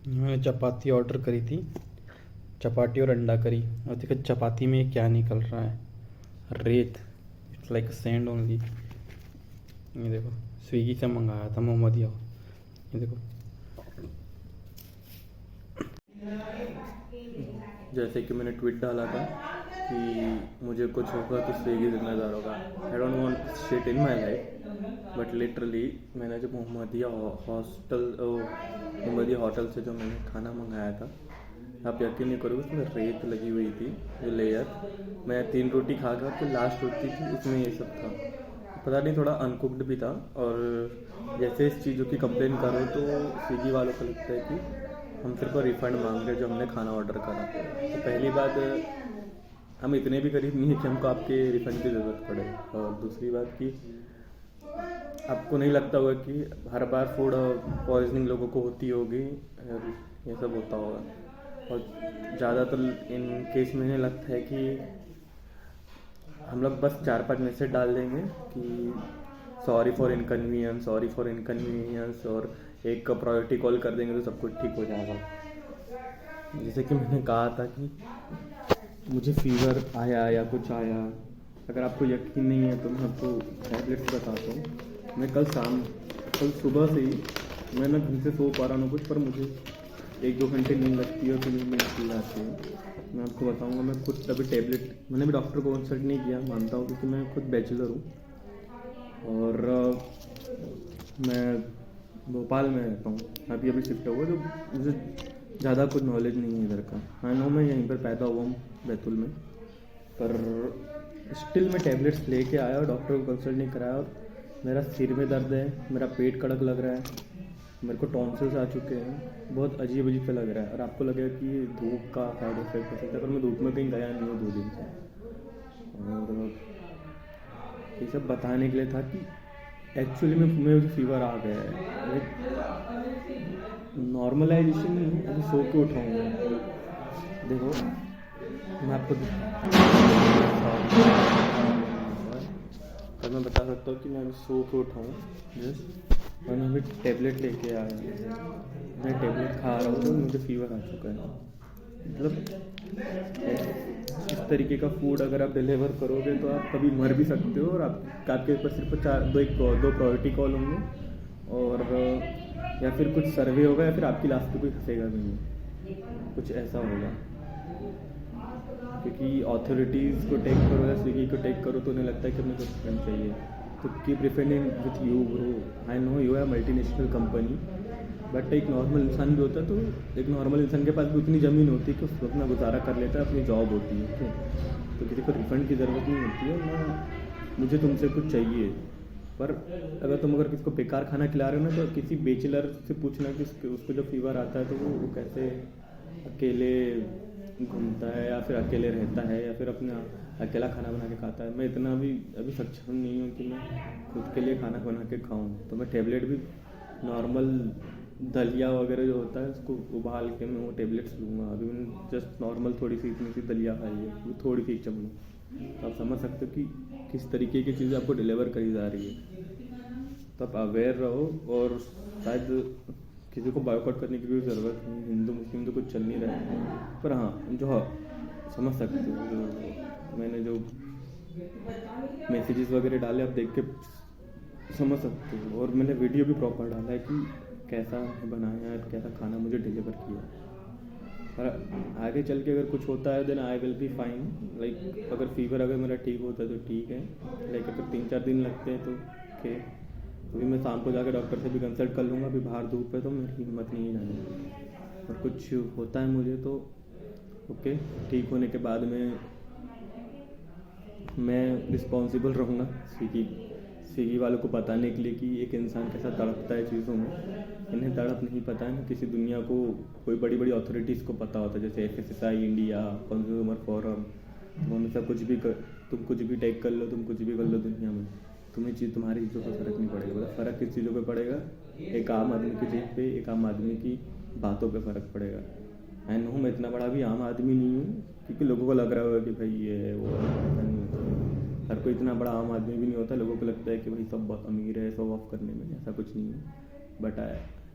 मैंने चपाती ऑर्डर करी थी, चपाती और अंडा करी। और देखो चपाती में क्या निकल रहा है, रेत। It's like sand only. ये देखो, स्विगी से मंगाया था मोहम्मदिया। ये देखो, जैसे कि मैंने ट्वीट डाला था कि मुझे कुछ होगा तो स्विगी जिम्मेदार होगा। I don't want shit in my life, but literally मैंने जो मोहम्मदिया होटल से जो मैंने खाना मंगाया था, आप यकीन नहीं करोगे उसमें रेत लगी हुई थी, जो लेयर। मैं 3 रोटी खा गया, तो लास्ट रोटी थी उसमें ये सब था। पता नहीं, थोड़ा अनकुक्ड भी था। और जैसे इस चीज़ों की कंप्लेन करो तो स्विगी वालों को लगता है कि हम सिर्फ रिफ़ंड मांग रहे जो हमने खाना ऑर्डर करा। तो पहली बात, हम इतने भी गरीब नहीं है कि हमको आपके रिफ़ंड की ज़रूरत पड़े। और दूसरी बात कि आपको नहीं लगता होगा कि हर बार फूड पॉइजनिंग लोगों को होती होगी, ये सब होता होगा। और ज़्यादातर इन केस में इन्हें लगता है कि हम लोग बस 4-5 मैसेज डाल देंगे कि sorry for inconvenience, sorry for inconvenience, और एक प्रायोरिटी कॉल कर देंगे तो सब कुछ ठीक हो जाएगा। जैसे कि मैंने कहा था कि मुझे फीवर आया या कुछ आया, अगर आपको यकीन नहीं है तो मैं आपको टैबलेट्स बताता हूँ। मैं कल सुबह से ही मैं ना ढंग से सो पा रहा हूँ कुछ, पर मुझे 1-2 घंटे नींद लगती है, तो नींद में निकल जाती है। मैं आपको बताऊंगा, मैं खुद अभी टैबलेट, मैंने भी डॉक्टर को कंसल्ट नहीं किया, मानता हूँ, क्योंकि मैं खुद बैचलर हूँ और मैं भोपाल में रहता हूँ। अभी शिफ्ट हुआ, तो मुझे ज़्यादा कुछ नॉलेज नहीं है इधर का। हाँ नो, मैं यहीं पर पैदा हुआ हूँ बैतूल में, पर स्टिल मैं टैबलेट्स लेके आया और डॉक्टर को कंसल्ट नहीं कराया। और मेरा सिर में दर्द है, मेरा पेट कड़क लग रहा है, मेरे को टॉन्सिल्स आ चुके हैं, बहुत अजीब अजीब सा लग रहा है। और आपको लगेगा कि ये धूप का साइड इफेक्ट हो सकता है, पर मैं धूप में कहीं गया नहीं हूँ 2 दिन से। और ये सब बताने के लिए था कि एक्चुअली में मुझे फीवर आ गया है, नॉर्मलाइजेशन नहीं है। अभी सो के उठाऊँगा, देखो मैं आपको मैं बता सकता हूँ कि मैं अभी सो के उठाऊँ जस्ट, और मैं अभी टैबलेट लेके आया। मैं टैबलेट खा रहा हूँ तो मुझे फीवर आ चुका है। मतलब इस तरीके का फूड अगर आप डिलीवर करोगे तो आप कभी मर भी सकते हो, और आपके ऊपर सिर्फ 2 प्रायोरिटी कॉल होंगे, और या फिर कुछ सर्वे होगा, या फिर आपकी लास्ट पे कोई फंसेगा भी नहीं, कुछ ऐसा होगा। क्योंकि अथॉरिटीज़ को टेक करो या स्विगी को टेक करो तो उन्हें लगता है कि हमें कुछ फ्रेंड चाहिए। तो keep defending with you bro. I know you है मल्टीनेशनल कंपनी, बट एक नॉर्मल इंसान भी होता है, तो एक नॉर्मल इंसान के पास भी उतनी ज़मीन होती है कि उसको अपना गुजारा कर लेता है, अपनी जॉब होती है, ठीक। तो किसी को रिफंड की ज़रूरत नहीं होती है ना, मुझे तुमसे कुछ चाहिए। पर अगर तुम किसी को बेकार खाना खिला रहे हो ना, तो किसी बैचलर से पूछना कि उसको जब फीवर आता है तो वो कैसे अकेले घूमता है, या फिर अकेले रहता है, या फिर अपना अकेला खाना बना के खाता है। मैं इतना भी अभी सक्षम नहीं हूँ कि मैं खुद के लिए खाना बना के खाऊँ। तो मैं टेबलेट भी नॉर्मल दलिया वगैरह जो होता है उसको उबाल के मैं वो टेबलेट्स लूँगा। अभी मैंने जस्ट नॉर्मल थोड़ी सी इतनी सी दलिया खाई है, वो थोड़ी सी 1 चम्मच। तो आप समझ सकते हो कि किस तरीके की चीज़ें आपको डिलीवर करी जा रही है। तो आप अवेयर रहो, और शायद किसी को बॉयकॉट करने की कोई ज़रूरत नहीं, हिंदू मुस्लिम तो कुछ चल नहीं रहा है। पर हाँ, जो समझ सकते हो, जो मैंने जो मैसेजेस वगैरह डाले आप देख के समझ सकते हो। और मैंने वीडियो भी प्रॉपर डाला है कि कैसा बनाया है, कैसा खाना मुझे डिलीवर किया। और आगे चल के अगर कुछ होता है then I will be fine. Like अगर फीवर अगर मेरा ठीक होता है तो ठीक है, लाइक अगर 3-4 दिन लगते हैं तो ओके। अभी मैं शाम को जाकर डॉक्टर से भी कंसल्ट कर लूँगा। अभी बाहर धूप है तो मेरी हिम्मत नहीं है जाने की। और कुछ होता है मुझे तो ओके, ठीक होने के बाद में मैं रिस्पॉन्सिबल रहूँगा स्विगी वालों को बताने के लिए कि एक इंसान कैसा तड़पता है चीज़ों में। इन्हें तड़प नहीं पता है, किसी दुनिया को कोई बड़ी बड़ी अथॉरिटीज़ को पता होता है, जैसे FSSAI इंडिया, कंज्यूमर फोरम। तुम हमेशा तुम कुछ भी टेक कर लो, तुम कुछ भी कर लो दुनिया में, तुम्हारी चीज़ों पर फ़र्क नहीं पड़ेगा। मतलब फ़र्क किस चीज़ों पे पड़ेगा? एक आम आदमी की जेब पे, एक आम आदमी की बातों पे फ़र्क पड़ेगा। आई नो मैं इतना बड़ा भी आम आदमी नहीं हूँ, क्योंकि लोगों को लग रहा होगा कि भाई ये है वो है, ऐसा नहीं होता। हर कोई इतना बड़ा आम आदमी भी नहीं होता। लोगों को लगता है कि भाई सब बहुत अमीर है शो ऑफ करने में, ऐसा कुछ नहीं है। बट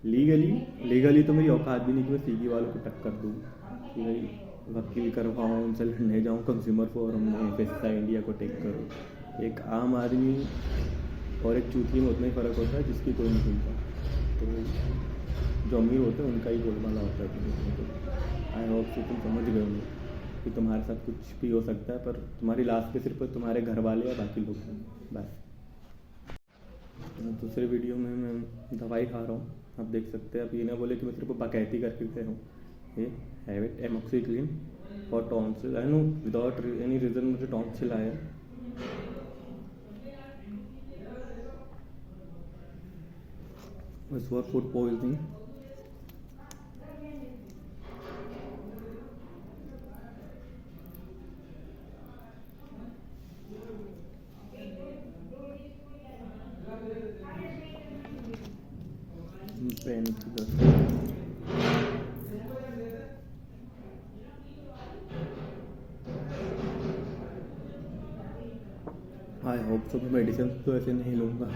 लीगली तो मेरी औकात भी नहीं कि मैं स्विगी वालों को टक्कर दूँ कि भाई वकील करवाऊँ, उनसे लड़ने जाऊँ कंज्यूमर फोरम में, फेस्टा इंडिया को टेक करूँ। एक आम आदमी और एक चूतिए में उतना ही फ़र्क होता है जिसकी कोई नहीं सुनता। तो जो अमीर होते हैं उनका ही बोलबाला होता है। तो आई होप कि तुम समझ गए होंगे कि तुम्हारे साथ कुछ भी हो सकता है, पर तुम्हारी लास्ट पे सिर्फ तुम्हारे घर वाले या बाकी लोग हैं बस। दूसरे वीडियो में मैं दवाई खा रहा हूँ, आप देख सकते हैं। आप ये ना बोले कि मैं सिर्फ बकैती करके गया हूँ। ये have it amoxicillin for tonsil. I know without any reason मुझे टॉन्सिल आया। इस was food poisoning. Pain I hope so. मैं मेडिसिन तो ऐसे नहीं लूँगा।